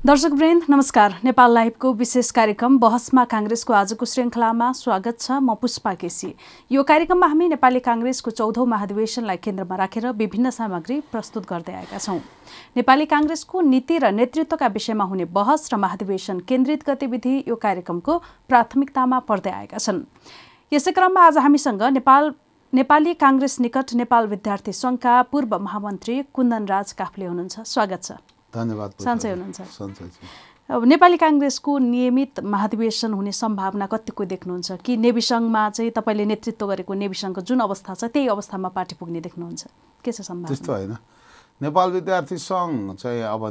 दर्शकवृन्द नमस्कार। नेपाल लाइभको विशेष कार्यक्रम बहसमा कांग्रेसको आजको श्रृंखलामा स्वागत छ। म पुष्पा केसी। यो कार्यक्रममा हामी नेपाली कांग्रेसको 14औं महाधिवेशनलाई केन्द्रमा राखेर विभिन्न सामग्री प्रस्तुत गर्दै आएका छौं। नेपाली कांग्रेसको नीति र नेतृत्वका विषयमा हुने बहस र महाधिवेशन केन्द्रित गतिविधि यो कार्यक्रमको प्राथमिकतामा पर्दै आएका छन्। यसै क्रममा आज हामीसँग नेपाली कांग्रेस निकट नेपाल विद्यार्थी संघका पूर्व महामन्त्री कुन्दन राज काफ्ले हुनुहुन्छ। स्वागत छ। धन्यवाद। सन्चै हुनुहुन्छ? नेपाली कांग्रेसको नियमित महाधिवेशन हुने सम्भावना कतिको देख्नुहुन्छ कि नेविसंघमा चाहिँ तपाईले नेतृत्व गरेको नेविसंघको जुन अवस्था छ त्यही अवस्थामा पार्टी पुग्ने देख्नुहुन्छ? के छ सम्भावना? त्यस्तो हैन। नेपाल विद्यार्थी संघ चाहिँ अब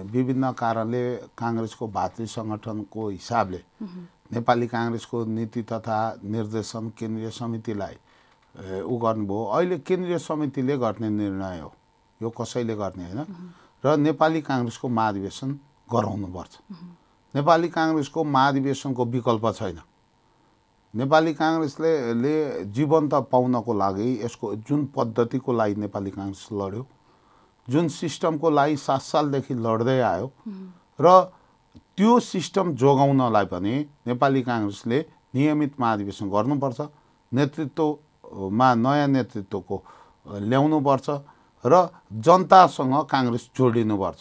विभिन्न कारणले कांग्रेसको भातृ संगठनको हिसाबले नेपाली कांग्रेसको नीति तथा निर्देशन केन्द्रीय समितिलाई गर्नुभयो। अहिले केन्द्रीय समितिले गर्ने निर्णय हो, यो कसैले गर्ने हैन। र नेपाली कांग्रेसको महाधिवेशन गराउनुपर्छ। नेपाली कांग्रेसको महाधिवेशनको विकल्प छैन। नेपाली कांग्रेसले जीवन्त पाउनको लागि यसको जुन पद्धतिको लागि नेपाली कांग्रेस लड्यो, जुन सिस्टमको लागि 7 सालदेखि लड्दै आयो र त्यो सिस्टम जोगाउनलाई पनि नेपाली कांग्रेसले नियमित महाधिवेशन गर्नुपर्छ। नेतृत्वमा नयाँ नेतृत्वको ल्याउनुपर्छ र जनतासँग कांग्रेस जोडिनुपर्छ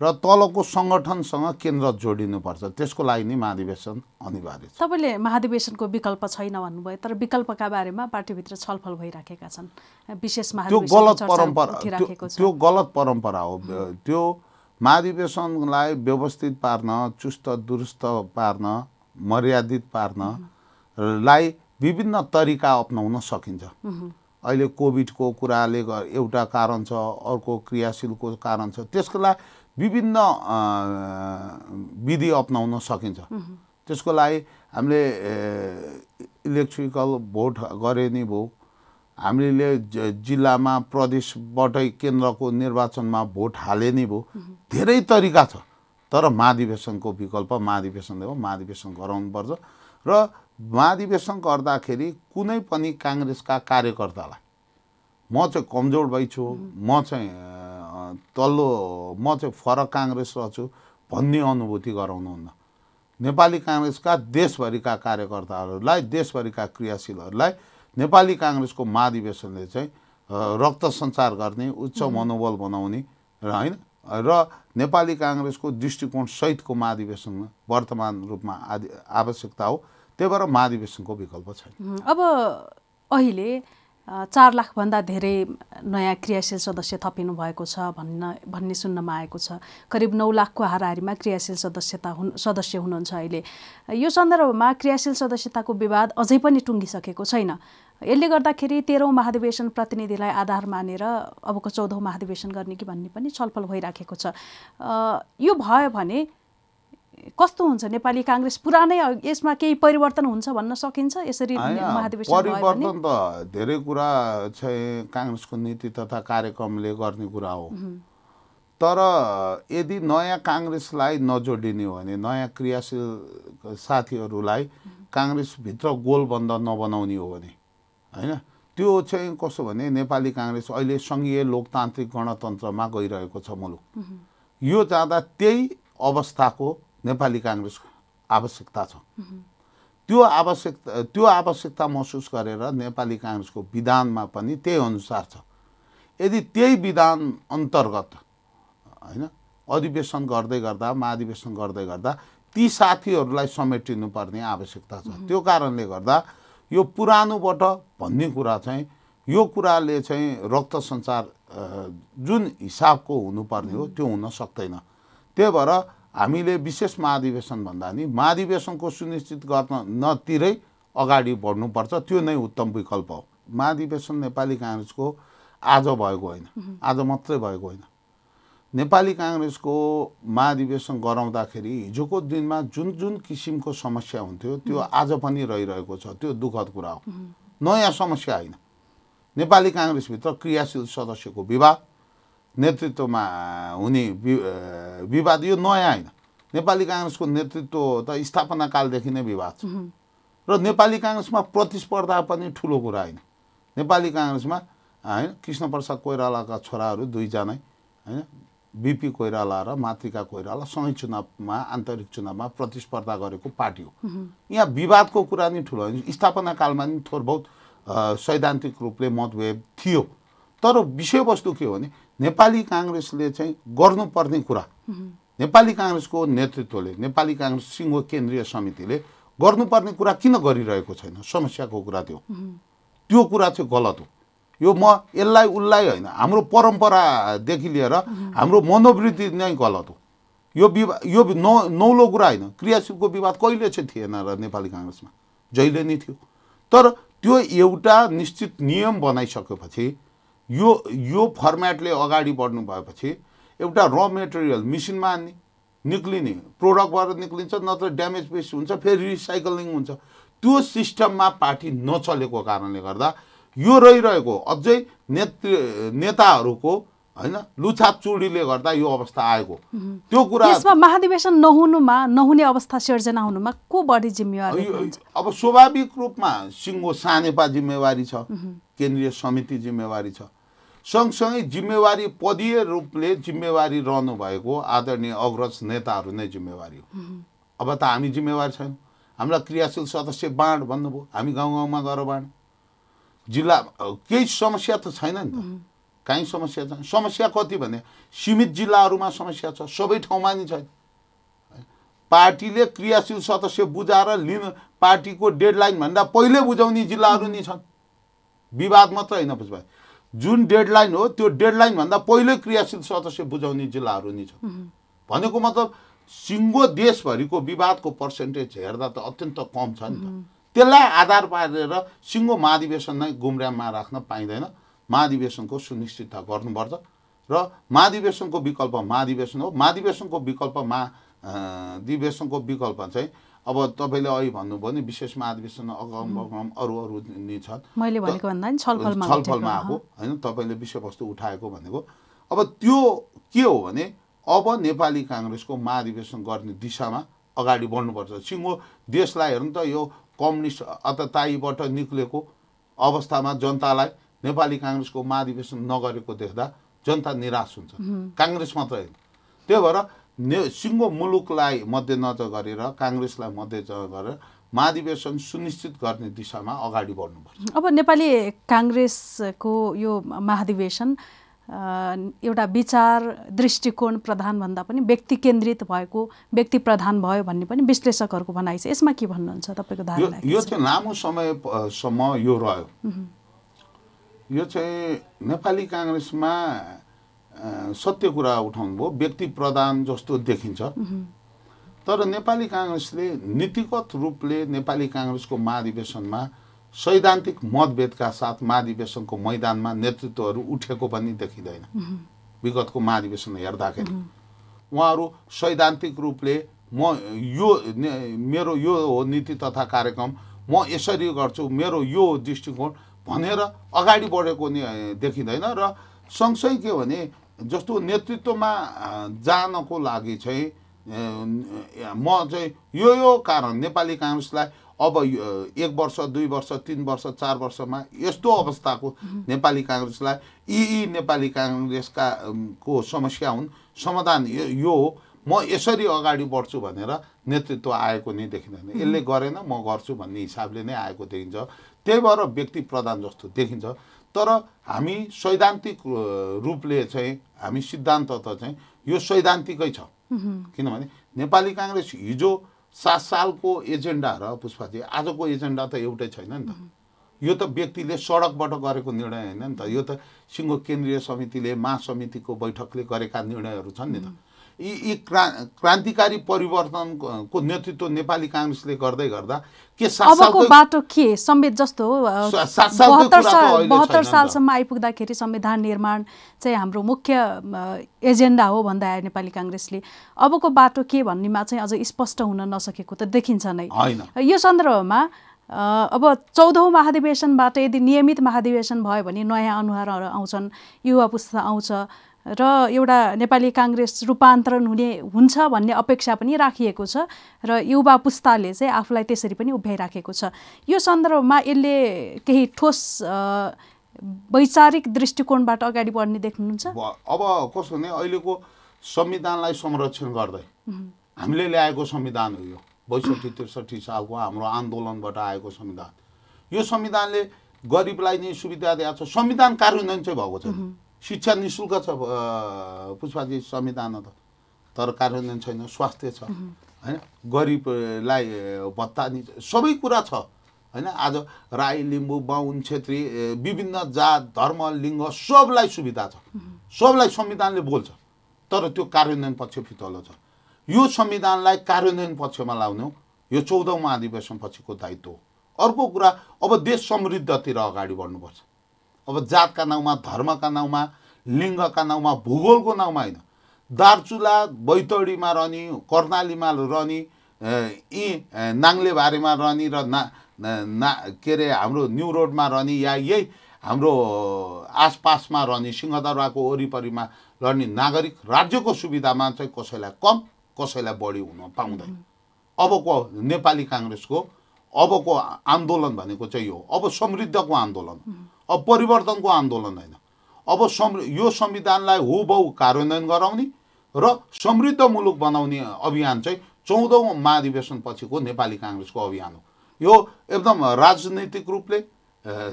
र तलको संगठनसँग केन्द्र जोडिनुपर्छ। त्यसको लागि नै महाधिवेशन अनिवार्य छ। तपाईले महाधिवेशनको विकल्प छैन भन्नुभयो, तर विकल्पका बारेमा पार्टीभित्र छलफल भइराखेका छन्। विशेष महाधिवेशन त्यो गलत परम्परा हो। त्यो महाधिवेशनलाई व्यवस्थित पार्न, चुस्त दुरुस्त पार्न, मर्यादित पार्नलाई विभिन्न तरिका अपनाउन सकिन्छ। अहिले कोभिडको कुराले एउटा कारण छ, अर्को क्रियाशीलको कारण छ। त्यसको लागि विभिन्न विधि अपनाउन सकिन्छ। त्यसको लागि हामीले इलेक्ट्रिकल भोट गरे नि भयो, हामीले जिल्लामा प्रदेशबाटै केन्द्रको निर्वाचनमा भोट हाले नि भयो। धेरै तरिका छ। तर महाधिवेशनको विकल्प महाधिवेशन हो। महाधिवेशन गराउनुपर्छ र महाधिवेशन गर्दाखेरि कुनै पनि कांग्रेसका कार्यकर्तालाई म चाहिँ कमजोर भइछु, म चाहिँ फरक कांग्रेस रहछु भन्ने अनुभूति गराउनुहुन्न। नेपाली कांग्रेसका देशभरिका कार्यकर्ताहरूलाई, देशभरिका क्रियाशीलहरूलाई नेपाली कांग्रेसको महाधिवेशनले चाहिँ रक्त सञ्चार गर्ने, उच्च मनोबल बनाउने र नेपाली कांग्रेसको दृष्टिकोण सहितको महाधिवेशन वर्तमान रूपमा आवश्यकता हो। त्यही भएर महाधिवेशनको विकल्प छैन। अब अहिले 4 लाख भन्दा धेरै नयाँ क्रियाशील सदस्य थपिनु भएको छ भन्ने सुन्नमा आएको छ। करिब 9 लाखको हाराहारीमा क्रियाशील सदस्य हुनुहुन्छ अहिले। यो सन्दर्भमा क्रियाशील सदस्यताको विवाद अझै पनि टुङ्गिसकेको छैन। यसले गर्दाखेरि 13औं महाधिवेशन प्रतिनिधिलाई आधार मानेर अबको 14औं महाधिवेशन गर्ने कि भन्ने पनि छलफल भइराखेको छ। यो भयो भने कस्तो हुन्छ? नेपाली कांग्रेस पुरानै यसमा केही परिवर्तन हुन्छ भन्न सकिन्छ? यसरी महाधिवेशन परिवर्तन त धेरै कुरा चाहिँ कांग्रेसको नीति तथा कार्यक्रमले गर्ने कुरा हो। तर यदि नयाँ कांग्रेसलाई नजोडिने हो भने, नयाँ क्रियाशील साथीहरूलाई कांग्रेसभित्र गोलबन्द नबनाउने हो भने हैन, त्यो चाहिँ कस्तो भने नेपाली कांग्रेस अहिले संघीय लोकतान्त्रिक गणतन्त्रमा गइरहेको छ मुलुक। यो जाँदा त्यही अवस्थाको नेपाली कांग्रेसको आवश्यकता छ। त्यो आवश्यकता महसुस गरेर नेपाली कांग्रेसको विधानमा पनि त्यही अनुसार छ। यदि त्यही विधान अन्तर्गत हैन अधिवेशन गर्दै गर्दा, महाधिवेशन गर्दै गर्दा ती साथीहरूलाई समेटिनुपर्ने आवश्यकता छ। त्यो कारणले गर्दा यो पुरानोबाट भन्ने कुरा चाहिँ, यो कुराले चाहिँ रक्त सञ्चार जुन हिसाबको हुनुपर्ने हो त्यो हुन सक्दैन। त्यही भएर हामीले विशेष महाधिवेशन भन्दा नि महाधिवेशनको सुनिश्चित गर्न नतिरै अगाडि बढ्नुपर्छ। त्यो नै उत्तम विकल्प हो। महाधिवेशन नेपाली कांग्रेसको आज भएको होइन, आज मात्रै भएको होइन। नेपाली कांग्रेसको महाधिवेशन गराउँदाखेरि हिजोको दिनमा जुन जुन किसिमको समस्या हुन्थ्यो त्यो आज पनि रहिरहेको छ। त्यो दुःखद कुरा हो, नयाँ समस्या होइन। नेपाली कांग्रेसभित्र क्रियाशील सदस्यको विवाद, नेतृत्वमा हुने विवाद यो नयाँ होइन। नेपाली कांग्रेसको नेतृत्व त स्थापना कालदेखि नै विवाद छ र नेपाली कांग्रेसमा प्रतिस्पर्धा पनि ठुलो कुरा होइन। नेपाली कांग्रेसमा हैन कृष्णप्रसाद कोइरालाका छोराहरू 2 जना हैन बिपी कोइराला र मातृका कोइराला सँगै चुनावमा आन्तरिक चुनावमा प्रतिस्पर्धा गरेको पार्टी हो। यहाँ विवादको कुरा नि ठुलो होइन, स्थापना कालमा नि थोर बहुत सैद्धान्तिक रूपले मतभेद थियो। तर विषयवस्तु के हो भने नेपाली काङ्ग्रेसले चाहिँ गर्नुपर्ने कुरा, नेपाली काङ्ग्रेसको नेतृत्वले, नेपाली काङ्ग्रेस सिङ्गो केन्द्रीय समितिले गर्नुपर्ने कुरा किन गरिरहेको छैन, समस्याको कुरा त्यो कुरा चाहिँ गलत हो। यो म यसलाई उसलाई होइन, हाम्रो परम्परादेखि लिएर हाम्रो मनोवृत्ति नै गलत हो। यो नौलो कुरा होइन। क्रियाशीलको विवाद कहिले चाहिँ थिएन र नेपाली काङ्ग्रेसमा, जहिले नै थियो। तर त्यो एउटा निश्चित नियम बनाइसकेपछि यो फर्मेटले अगाडि बढ्नु भएपछि एउटा र मेटेरियल मिसिनमा निक्लिने, प्रोडक्टबाट निक्लिन्छ, नत्र ड्यामेज बेस हुन्छ, फेरि रिसाइक्लिङ हुन्छ। त्यो सिस्टममा पार्टी नचलेको कारणले गर्दा यो रहिरहेको अझै नेताहरूको होइन लुछाचुडीले गर्दा यो अवस्था आएको। त्यो कुरा यसमा महाधिवेशन नहुने अवस्था सिर्जना हुनुमा को बढी जिम्मेवारी? अब स्वाभाविक रूपमा सिङ्गो सानेपा जिम्मेवारी छ, केन्द्रीय समिति जिम्मेवारी छ, सँगसँगै जिम्मेवारी पदीय रूपले जिम्मेवारी रहनु भएको आदरणीय अग्रज नेताहरू नै जिम्मेवारी हो। अब त हामी जिम्मेवारी छैनौँ। हामीलाई क्रियाशील सदस्य बाँड भन्नुभयो, हामी गाउँ गाउँमा गएर बाँड, जिल्ला केही समस्या त छैन नि त, कहीँ समस्या छैन। समस्या कति भने सीमित जिल्लाहरूमा समस्या छ, सबै ठाउँमा नि छैन। पार्टीले क्रियाशील सदस्य बुझाएर लिन पार्टीको डेडलाइन भन्दा पहिले बुझाउने जिल्लाहरू नि छन्। विवाद मात्र होइन, बुझ्नुभयो, जुन डेडलाइन हो त्यो डेडलाइन भन्दा पहिले क्रियाशील सदस्य बुझाउने जिल्लाहरू नि छन्। भनेको मतलब सिङ्गो देशभरिको विवादको पर्सेन्टेज हेर्दा त अत्यन्त कम छ नि त। त्यसलाई आधार पारेर सिङ्गो महाधिवेशन नै गुमराममा राख्न पाइँदैन। महाधिवेशनको सुनिश्चितता गर्नुपर्छ र महाधिवेशनको विकल्प महाधिवेशन हो। महाधिवेशनको विकल्प चाहिँ अब तपाईँले अहिले भन्नुभयो नि विशेष महाधिवेशन अगम अरू नि छन्। मैले भनेको भन्दा नि छलफलमा आएको होइन, तपाईँले विषयवस्तु उठाएको भनेको। अब त्यो के हो भने अब नेपाली काङ्ग्रेसको महाधिवेशन गर्ने दिशामा अगाडि बढ्नुपर्छ। सिङ्गो देशलाई हेर्नु त, यो कम्युनिस्ट अतताईबाट निक्लेको अवस्थामा जनतालाई नेपाली काङ्ग्रेसको महाधिवेशन नगरेको देख्दा जनता निराश हुन्छ, काङ्ग्रेस मात्रै होइन। त्यही भएर सिङ्गो मुलुकलाई मध्यनजर गरेर, काङ्ग्रेसलाई मध्यनजर गरेर महाधिवेशन सुनिश्चित गर्ने दिशामा अगाडि बढ्नुपर्छ। अब नेपाली काङ्ग्रेसको यो महाधिवेशन एउटा विचार दृष्टिकोण प्रधान भन्दा पनि व्यक्ति केन्द्रित भएको, व्यक्ति प्रधान भयो भन्ने पनि विश्लेषकहरूको भनाइ छ। यसमा के भन्नुहुन्छ तपाईँको धारणा? यो चाहिँ लामो समयसम्म यो रह्यो। यो चाहिँ नेपाली काङ्ग्रेसमा सत्य कुरा उठाउनु भयो, व्यक्ति प्रधान जस्तो देखिन्छ। तर नेपाली काङ्ग्रेसले नीतिगत रूपले नेपाली काङ्ग्रेसको महाधिवेशनमा सैद्धान्तिक मतभेदका साथ महाधिवेशनको मैदानमा नेतृत्वहरू उठेको पनि देखिँदैन। विगतको महाधिवेशन हेर्दाखेरि उहाँहरू सैद्धान्तिक रूपले मेरो यो हो नीति तथा कार्यक्रम, म यसरी गर्छु, मेरो यो दृष्टिकोण भनेर अगाडि बढेको नि देखिँदैन। र सँगसँगै के भने जस्तो नेतृत्वमा जानको लागि चाहिँ म चाहिँ यो कारण नेपाली काङ्ग्रेसलाई अब 1 वर्ष 2 वर्ष 3 वर्ष 4 वर्षमा यस्तो अवस्थाको नेपाली काङ्ग्रेसलाई यी नेपाली काङ्ग्रेसका को समस्या हुन्, समाधान यो हो, म यसरी अगाडि बढ्छु भनेर नेतृत्व आएको नै देखिँदैन। यसले गरेन म गर्छु भन्ने हिसाबले नै आएको देखिन्छ। त्यही भएर व्यक्ति प्रधान जस्तो देखिन्छ। तर हामी सैद्धान्तिक रूपले चाहिँ हामी सिद्धान्त त चाहिँ यो सैद्धान्तिकै छ। किनभने नेपाली काङ्ग्रेस हिजो 7 सालको एजेन्डा र पुष्पाजी आजको एजेन्डा त एउटै छैन नि त। यो त व्यक्तिले सडकबाट गरेको निर्णय होइन नि त। यो त सिङ्गो केन्द्रीय समितिले, महासमितिको बैठकले गरेका निर्णयहरू छन् नि त। यी क्रान्तिकारी परिवर्तनको नेतृत्व नेपाली काङ्ग्रेसले गर्दै गर्दा के अबको बाटो के संविधान जस्तो 72 सालसम्म आइपुग्दाखेरि संविधान निर्माण चाहिँ हाम्रो मुख्य एजेन्डा हो भन्दा आयो नेपाली काङ्ग्रेसले। अबको बाटो के भन्नेमा चाहिँ अझ स्पष्ट हुन नसकेको त देखिन्छ नै। यो सन्दर्भमा अब 14औं महाधिवेशनबाट यदि नियमित महाधिवेशन भयो भने नयाँ अनुहारहरू आउँछन्, युवा पुस्ता आउँछ र एउटा नेपाली काङ्ग्रेस रूपान्तरण हुन्छ भन्ने अपेक्षा पनि राखिएको छ र युवा पुस्ताले चाहिँ आफूलाई त्यसरी पनि उभ्याइराखेको छ। यो सन्दर्भमा यसले केही ठोस वैचारिक दृष्टिकोणबाट अगाडि बढ्ने देख्नुहुन्छ? अब कस्तो भने अहिलेको संविधानलाई संरक्षण गर्दै हामीले ल्याएको संविधान हो यो 62-63 सालको हाम्रो आन्दोलनबाट आएको संविधान। यो संविधानले गरिबलाई नै सुविधा दिएको छ। संविधान कार्यान्वयन चाहिँ भएको छैन। शिक्षा निःशुल्क छ पुष्पाजी संविधान त, तर कार्यान्वयन छैन। स्वास्थ्य छ हैन, गरिबलाई भत्ता नि सबै कुरा छ हैन। आज राई, लिम्बू, बाहुन, छेत्री विभिन्न जात, धर्म, लिङ्ग सबलाई सुविधा छ, सबलाई संविधानले बोल्छ। तर त्यो कार्यान्वयन पक्ष फितलो छ। यो संविधानलाई कार्यान्वयन पक्षमा लाउनु यो 14औं महाधिवेशन पछिको दायित्व हो। अर्को कुरा, अब देश समृद्धतिर अगाडि बढ्नुपर्छ। अब जातका नाउँमा, धर्मका नाउँमा, लिङ्गका नाउँमा, भूगोलको नाउँमा होइन। दार्चुला बैतडीमा रहने, कर्णालीमा रहने, यी नाङ्लेबारीमा रहने र के अरे हाम्रो न्यू रोडमा रहने या यही हाम्रो आसपासमा रहने सिंहदरबारको वरिपरिमा रहने नागरिक राज्यको सुविधामा चाहिँ कसैलाई कम कसैलाई बढी हुन पाउँदैन। अबको नेपाली काङ्ग्रेसको अबको आन्दोलन भनेको चाहिँ यो अब समृद्धको आन्दोलन, अब परिवर्तनको आन्दोलन होइन। अब यो संविधानलाई हुबहु कार्यान्वयन गराउने र समृद्ध मुलुक बनाउने अभियान चाहिँ 14औं महाधिवेशन पछिको नेपाली काङ्ग्रेसको अभियान हो। यो एकदम राजनैतिक रूपले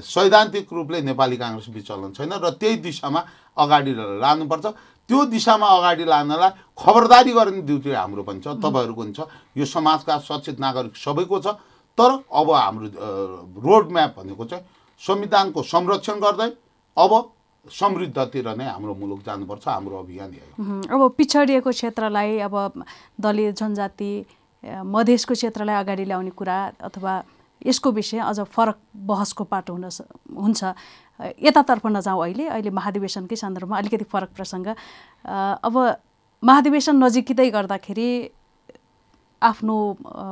सैद्धान्तिक रूपले नेपाली काङ्ग्रेस विचलन छैन र त्यही दिशामा अगाडि लानुपर्छ। त्यो दिशामा अगाडि लानलाई खबरदारी गर्ने ड्युटी हाम्रो पनि छ, तपाईँहरूको पनि छ, यो समाजका सचेत नागरिक सबैको छ। तर अब हाम्रो रोड म्याप भनेको चाहिँ संविधानको संरक्षण गर्दै अब समृद्धतिर नै हाम्रो मुलुक जानुपर्छ। हाम्रो अभियान यही हो। अब पिछडिएको क्षेत्रलाई, अब दलित जनजाति मधेसको क्षेत्रलाई अगाडि ल्याउने कुरा अथवा यसको विषय अझ फरक बहसको पाटो हुन्छ। यतातर्फ नजाउँ। अहिले महाधिवेशनकै सन्दर्भमा अलिकति फरक प्रसङ्ग। अब महाधिवेशन नजिकै गर्दाखेरि आफ्नो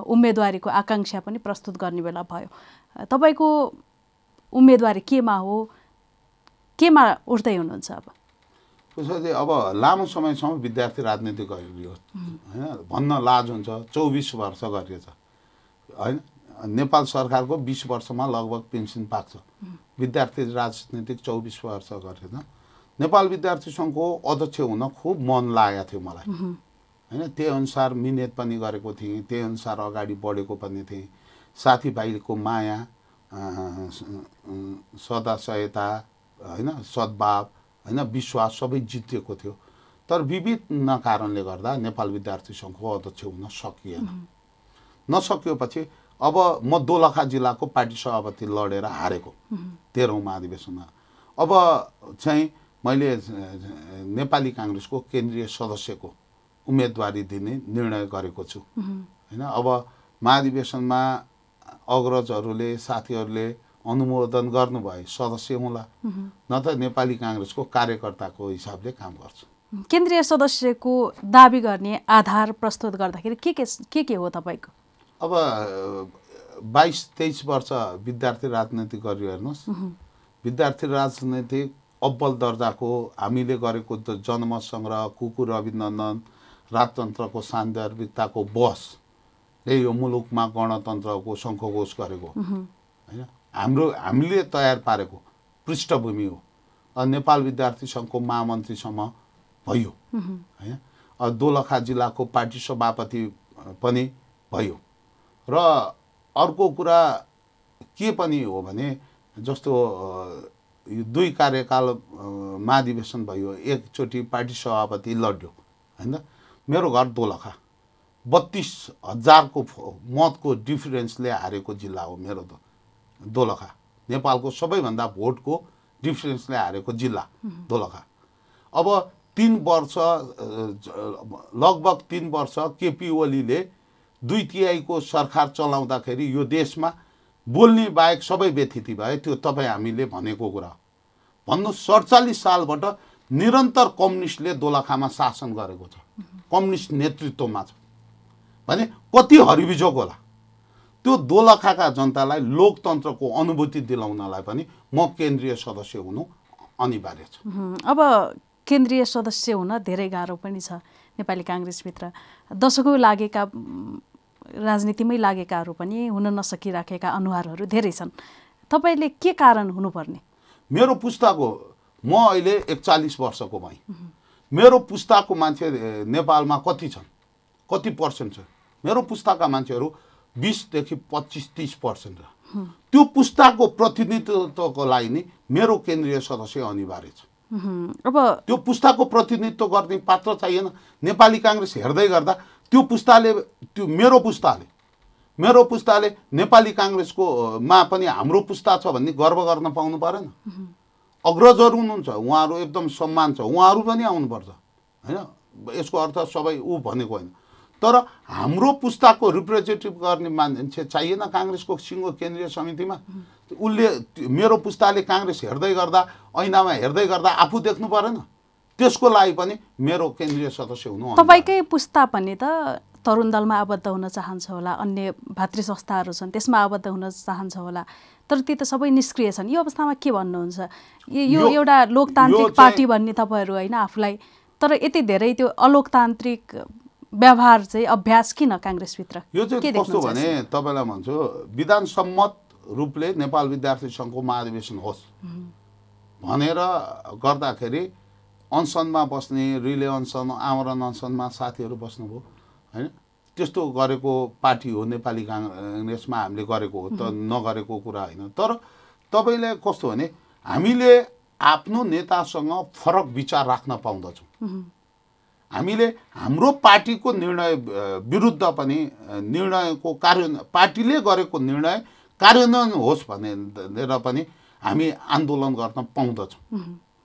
उम्मेदवारीको आकाङ्क्षा पनि प्रस्तुत गर्ने बेला भयो। तपाईँको उम्मेदवारी केमा हो, केमा उठ्दै हुनुहुन्छ? अब लामो समयसम्म विद्यार्थी राजनीति गरियो होइन, भन्न लाज हुन्छ। 24 वर्ष गरिएछ होइन। नेपाल सरकारको 20 वर्षमा लगभग पेन्सन पाक्छ। विद्यार्थी राजनीतिक 24 वर्ष गरेन। नेपाल विद्यार्थी सङ्घको अध्यक्ष हुन खुब मन लागेको थियो मलाई होइन। त्यही अनुसार मिहिनेत पनि गरेको थिएँ, त्यही अनुसार अगाडि बढेको पनि थिएँ। साथीभाइको माया, सदाशयता होइन, सद्भाव होइन, विश्वास सबै जितिएको थियो। तर विभिन्न कारणले गर्दा नेपाल विद्यार्थी सङ्घको अध्यक्ष हुन सकिएन। नसकिएपछि अब म दोलखा जिल्लाको पार्टी सभापति लडेर हारेको 13औं महाधिवेशनमा। अब चाहिँ मैले नेपाली काङ्ग्रेसको केन्द्रीय सदस्यको उम्मेदवारी दिने निर्णय गरेको छु होइन। अब महाधिवेशनमा अग्रजहरूले, साथीहरूले अनुमोदन गर्नुभए सदस्य हुँला, न त नेपाली काङ्ग्रेसको कार्यकर्ताको हिसाबले काम गर्छु। केन्द्रीय सदस्यको दाबी गर्ने आधार प्रस्तुत गर्दाखेरि के हो तपाईँको? अब 22-23 वर्ष विद्यार्थी राजनीति गरियो हेर्नुहोस्। विद्यार्थी राजनीति अब्बल दर्जाको हामीले गरेको जनमत सङ्ग्रह, कुकुर अभिनन्दन, राजतन्त्रको सान्दर्भिकताको बहसले यो मुलुकमा गणतन्त्रको शङ्खघोष गरेको होइन। हामीले तयार पारेको पृष्ठभूमि हो। नेपाल विद्यार्थी सङ्घको महामन्त्रीसम्म भयो होइन। दोलखा जिल्लाको पार्टी सभापति पनि भयो। र अर्को कुरा के पनि हो भने जस्तो यो 2 कार्यकाल महाधिवेशन भयो, एकचोटि पार्टी सभापति लड्यो होइन। मेरो घर दोलखा 32,000को मतको डिफरेन्सले हारेको जिल्ला हो मेरो दोलखा। नेपालको सबैभन्दा भोटको डिफरेन्सले हारेको जिल्ला दोलखा। अब 3 वर्ष लगभग 3 वर्ष केपी ओलीले 2/3 सरकार चलाउँदाखेरि यो देशमा बोल्ने बाहेक सबै व्यथिति भए। त्यो तपाईँ हामीले भनेको कुरा भन्नु। 47 सालबाट निरन्तर कम्युनिस्टले दोलखामा शासन गरेको छ, कम्युनिस्ट नेतृत्वमा छ भने कति हरिबिजोग होला। त्यो दोलखाका जनतालाई लोकतन्त्रको अनुभूति दिलाउनलाई पनि म केन्द्रीय सदस्य हुनु अनिवार्य छ। अब केन्द्रीय सदस्य हुन धेरै गाह्रो पनि छ नेपाली काङ्ग्रेसभित्र। दशकौँ लागेका, राजनीतिमै लागेकाहरू पनि हुन नसकिराखेका अनुहारहरू धेरै छन्। तपाईँले के कारण हुनुपर्ने? मेरो पुस्ताको म अहिले 41 वर्षको भएँ। मेरो पुस्ताको मान्छे नेपालमा कति छन्, कति पर्सेन्ट छ? मेरो पुस्ताका मान्छेहरू 20 देखि 25-30% छ। त्यो पुस्ताको प्रतिनिधित्वको लागि नि मेरो केन्द्रीय सदस्य अनिवार्य छ। अब त्यो पुस्ताको प्रतिनिधित्व गर्ने पात्र चाहिएन। नेपाली काङ्ग्रेस हेर्दै गर्दा त्यो पुस्ताले, त्यो मेरो पुस्ताले नेपाली काङ्ग्रेसको मा पनि हाम्रो पुस्ता छ भन्ने गर्व गर्न पाउनु परेन? अग्रजहरू हुनुहुन्छ, उहाँहरू एकदम सम्मान छ, उहाँहरू पनि आउनुपर्छ होइन। यसको अर्थ सबै भनेको होइन, तर हाम्रो पुस्ताको रिप्रेजेन्टेटिभ गर्ने मान्छे चाहिएन काङ्ग्रेसको सिङ्गो केन्द्रीय समितिमा। उसले मेरो पुस्ताले काङ्ग्रेस हेर्दै गर्दा, ऐनामा हेर्दै गर्दा आफू देख्नु परेन? त्यसको लागि पनि मेरो केन्द्रीय सदस्य हुनु। तपाईँकै पुस्ता पनि त तरुण दलमा आबद्ध हुन चाहन्छ होला, अन्य भातृ संस्थाहरू छन् त्यसमा आबद्ध हुन चाहन्छ होला, तर ती त सबै निष्क्रिय छन्। यो अवस्थामा के भन्नुहुन्छ? यो एउटा लोकतान्त्रिक पार्टी भन्ने तपाईँहरू होइन आफूलाई, तर यति धेरै त्यो अलोकतान्त्रिक व्यवहार चाहिँ अभ्यास किन काङ्ग्रेसभित्र? यो चाहिँ कस्तो भने तपाईँलाई भन्छु, विधान सम्मत रूपले नेपाल विद्यार्थी सङ्घको महाधिवेशन होस् भनेर गर्दाखेरि अनसनमा बस्ने, रिले अनसन, आमरण अनसनमा साथीहरू बस्नुभयो होइन। त्यस्तो गरेको पार्टी हो नेपाली काङ्ग्रेसमा हामीले गरेको हो, त नगरेको कुरा होइन। तर तपाईँले कस्तो भने हामीले आफ्नो नेतासँग फरक विचार राख्न पाउँदछौँ। हामीले हाम्रो पार्टीको निर्णय विरुद्ध पनि निर्णयको पार्टीले गरेको निर्णय कार्यान्वयन होस् भनेर पनि हामी आन्दोलन गर्न पाउँदछौँ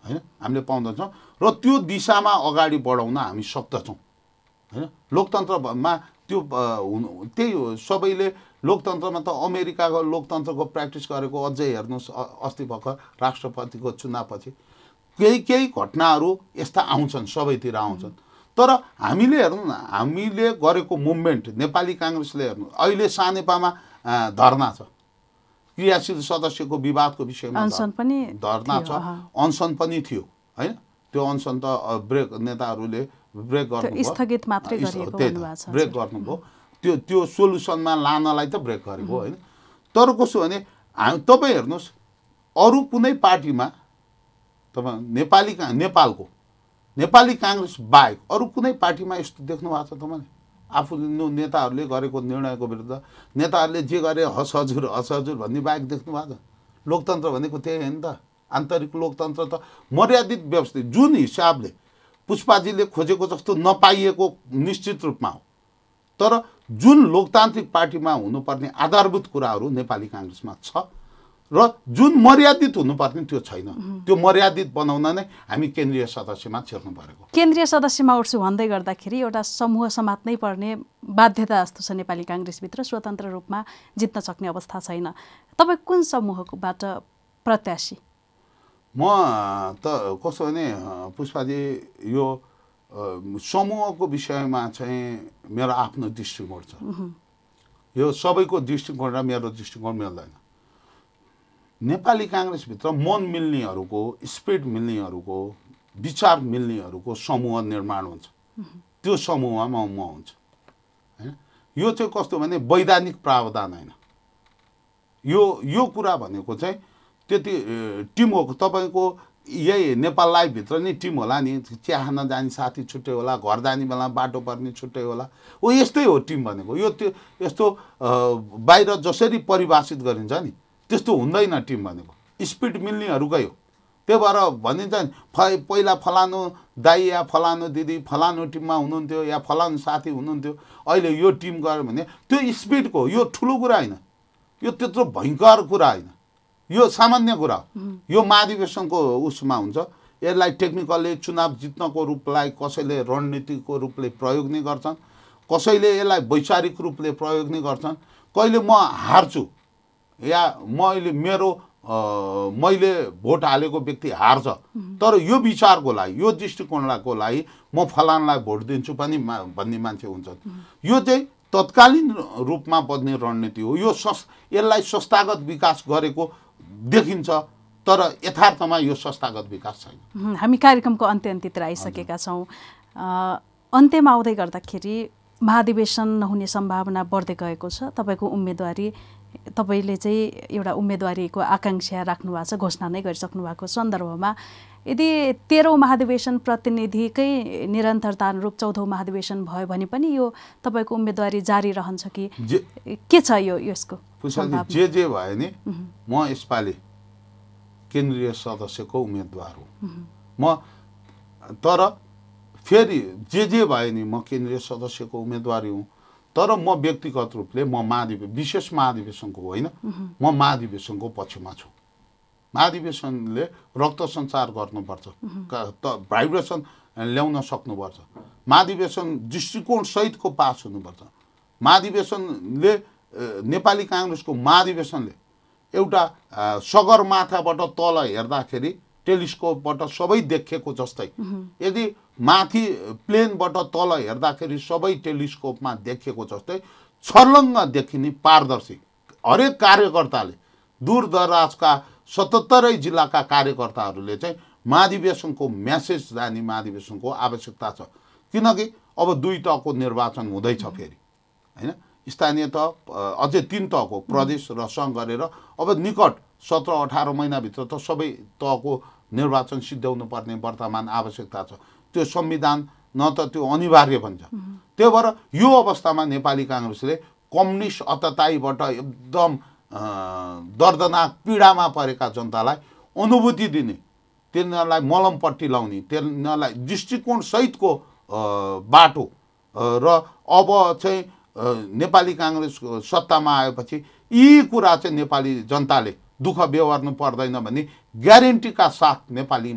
होइन, हामीले पाउँदछौँ र त्यो दिशामा अगाडि बढाउन हामी सक्दछौँ होइन। लोकतन्त्रमा त्यो त्यही हो। सबैले लोकतन्त्रमा त अमेरिकाको लोकतन्त्रको प्र्याक्टिस गरेको अझै हेर्नुहोस्, अस्ति भर्खर राष्ट्रपतिको चुनावपछि केही घटनाहरू यस्ता आउँछन्, सबैतिर आउँछन्। तर हामीले हेर्नु न, हामीले गरेको मुभमेन्ट नेपाली काङ्ग्रेसले हेर्नु, अहिले सानेपामा धरना छ, क्रियाशील सदस्यको विवादको विषयमा धरना छ, अनसन पनि थियो होइन। त्यो अनसन त ब्रेक, नेताहरूले ब्रेक गर्नुभयो, स्थगित मात्रै गरिएको भन्नुभएको छ, ब्रेक गर्नुभयो। त्यो सोल्युसनमा लानलाई त ब्रेक गरेको होइन। तर कस्तो भने तपाईँ हेर्नुहोस्, अरू कुनै पार्टीमा तपाईँ नेपाली काङ्ग्रेस बाहेक अरू कुनै पार्टीमा यस्तो देख्नु भएको छ तपाईँले? आफू नेताहरूले गरेको निर्णयको विरुद्ध नेताहरूले जे गरे हस हजुर भन्ने बाहेक देख्नु भएको छ? लोकतन्त्र भनेको त्यही होइन त। आन्तरिक लोकतन्त्र त मर्यादित व्यवस्थित, जुन हिसाबले पुष्पाजीले खोजेको जस्तो नपाइएको निश्चित रूपमा हो, तर जुन लोकतान्त्रिक पार्टीमा हुनुपर्ने आधारभूत कुराहरू नेपाली काङ्ग्रेसमा छ र जुन मर्यादित हुनुपर्ने त्यो छैन। त्यो मर्यादित बनाउन नै हामी केन्द्रीय सदस्यमा छिर्नु परेको। केन्द्रीय सदस्यमा उठ्छु भन्दै गर्दाखेरि एउटा समूह समात्नै पर्ने बाध्यता जस्तो छ नेपाली काङ्ग्रेसभित्र, स्वतन्त्र रूपमा जित्न सक्ने अवस्था छैन। तपाईँ कुन समूहबाट प्रत्याशी? म त कस्तो भने पुष्पाजी, यो समूहको विषयमा चाहिँ मेरो आफ्नो दृष्टिकोण छ। यो सबैको दृष्टिकोण र मेरो दृष्टिकोण मिल्दैन। नेपाली काङ्ग्रेसभित्र मन मिल्नेहरूको, स्पिरिट मिल्नेहरूको, विचार मिल्नेहरूको समूह निर्माण हुन्छ, त्यो समूहमा म हुन्छु होइन। यो चाहिँ कस्तो भने वैधानिक प्रावधान होइन। यो कुरा भनेको चाहिँ त्यति टिम हो। तपाईँको यही नेपाल लाइभभित्र नै टिम होला नि, चिया खान जाने साथी छुट्टै होला, घर जाने बेला बाटो पर्ने छुट्टै होला, ओ यस्तै हो टिम भनेको। यो यस्तो बाहिर जसरी परिभाषित गरिन्छ नि त्यस्तो हुँदैन टिम भनेको। स्पिड मिल्नेहरूकै हो। त्यही भएर भनिन्छ नि, पहिला फलानु दाई या फलानु दिदी फलानु टिममा हुनुहुन्थ्यो या फलानु साथी हुनुहुन्थ्यो, अहिले यो टिम गऱ्यो भने त्यो स्पिडको हो। यो ठुलो कुरा होइन, यो त्यत्रो भयङ्कर कुरा होइन, यो सामान्य कुरा हो। यो महाधिवेशनको उसमा हुन्छ। यसलाई टेक्निकल्ली चुनाव जित्नको रूपलाई कसैले रणनीतिको रूपले प्रयोग नै गर्छन्, कसैले यसलाई वैचारिक रूपले प्रयोग नै गर्छन्। कहिले म हार्छु या मैले भोट हालेको व्यक्ति हार्छ, तर यो विचारको लागि, यो दृष्टिकोणको लागि म फलानलाई भोट दिन्छु पनि भन्ने मान्छे हुन्छन्। यो चाहिँ तत्कालीन रूपमा बन्ने रणनीति हो। यसलाई संस्थागत विकास गरेको देखिन्छ, तर यथार्थमा यो संस्थागत विकास छैन। हामी कार्यक्रमको अन्त्यतिर आइसकेका छौँ। अन्त्यमा आउँदै गर्दाखेरि महाधिवेशन नहुने सम्भावना बढ्दै गएको छ। तपाईँको उम्मेदवारी, तपाईँले चाहिँ एउटा उम्मेदवारीको आकाङ्क्षा राख्नु भएको छ, घोषणा नै गरिसक्नु भएको सन्दर्भमा यदि 13औं महाधिवेशन प्रतिनिधिकै निरन्तरता अनुरूप 14औं महाधिवेशन भयो भने पनि यो तपाईँको उम्मेदवारी जारी रहन्छ कि के छ यसको जे भयो नि म यसपालि केन्द्रीय सदस्यको उम्मेदवार हो म तर फेरि जे भयो नि म केन्द्रीय सदस्यको उम्मेदवारी हुँ तर म व्यक्तिगत रूपले म विशेष महाधिवेशनको होइन म महाधिवेशनको पक्षमा छु महाधिवेशनले रक्त सञ्चार गर्नुपर्छ भाइब्रेसन ल्याउन सक्नुपर्छ महाधिवेशन दृष्टिकोण सहितको पास हुनुपर्छ महाधिवेशनले नेपाली काङ्ग्रेसको महाधिवेशनले एउटा सगरमाथाबाट तल हेर्दाखेरि टेलिस्कोपबाट सबै देखेको जस्तै यदि माथि प्लेनबाट तल हेर्दाखेरि सबै टेलिस्कोपमा देखेको जस्तै छर्लङ्ग देखिने पारदर्शी हरेक कार्यकर्ताले दूरदराजका 77 जिल्लाका कार्यकर्ताहरूले चाहिँ महाधिवेशनको मेसेज जाने महाधिवेशनको आवश्यकता छ किनकि अब 2 तहको निर्वाचन हुँदैछ फेरि हैन स्थानीय तह अझै 3 तहको प्रदेश र सङ्घ गरेर अब निकट 17-18 महिनाभित्र त सबै तहको निर्वाचन सिद्ध्याउनु पर्ने वर्तमान आवश्यकता छ त्यो संविधान न त त्यो अनिवार्य भन्छ त्यही भएर यो अवस्थामा नेपाली काङ्ग्रेसले कम्युनिस्ट अतताईबाट एकदम दर्दनाक पीडामा परेका जनतालाई अनुभूति दिने तिनीहरूलाई मलमपट्टी लाउने तिनीहरूलाई दृष्टिकोण सहितको बाटो र अब चाहिँ नेपाली काङ्ग्रेस सत्तामा आएपछि यी कुरा चाहिँ नेपाली जनताले दुःख बेहोर्नु पर्दैन भन्ने ग्यारेन्टीका साथ नेपाली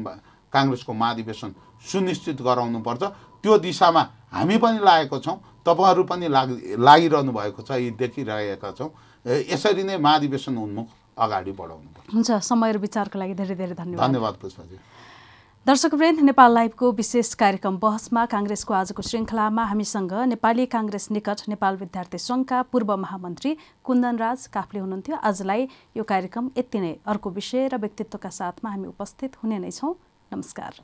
काङ्ग्रेसको महाधिवेशन सुनिश्चित गराउनुपर्छ त्यो दिशामा हामी पनि लागेको छौँ तपाईहरू पनि लागिरहनु भएको छ यी देखिरहेका छौँ यसरी नै महाधिवेशन उन्मुख अगाडि बढाउनुपर्छ हुन्छ समय र विचारको लागि धेरै धेरै धन्यवाद धन्यवाद पुष्पाजी दर्शकवृन्द नेपाल लाइभको विशेष कार्यक्रम बहसमा काङ्ग्रेसको आजको श्रृङ्खलामा हामीसँग नेपाली काङ्ग्रेस निकट नेपाल विद्यार्थी सङ्घका पूर्व महामन्त्री कुन्दनराज काफ्ले हुनुहुन्थ्यो आजलाई यो कार्यक्रम यति नै अर्को विषय र व्यक्तित्वका साथमा हामी उपस्थित हुने नै छौँ नमस्कार